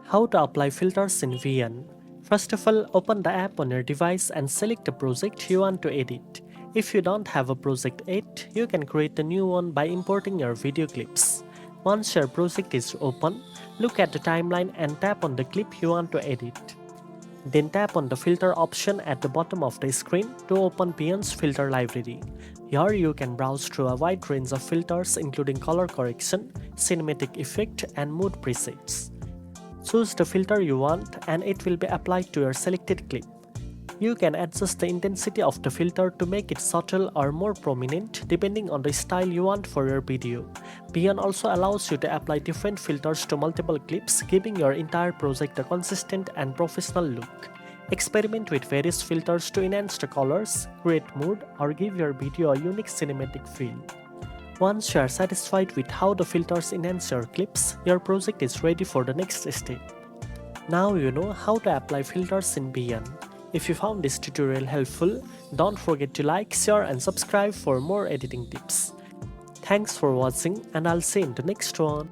How to apply filters in VN. First of all, open the app on your device and select a project you want to edit. If you don't have a project yet, you can create a new one by importing your video clips. Once your project is open, look at the timeline and tap on the clip you want to edit. Then tap on the filter option at the bottom of the screen to open VN's filter library. Here you can browse through a wide range of filters including color correction, cinematic effect and mood presets. Choose the filter you want and it will be applied to your selected clip. You can adjust the intensity of the filter to make it subtle or more prominent depending on the style you want for your video. VN also allows you to apply different filters to multiple clips, giving your entire project a consistent and professional look. Experiment with various filters to enhance the colors, create mood, or give your video a unique cinematic feel. Once you are satisfied with how the filters enhance your clips, your project is ready for the next step. Now you know how to apply filters in VN. If you found this tutorial helpful, don't forget to like, share and subscribe for more editing tips. Thanks for watching and I'll see you in the next one.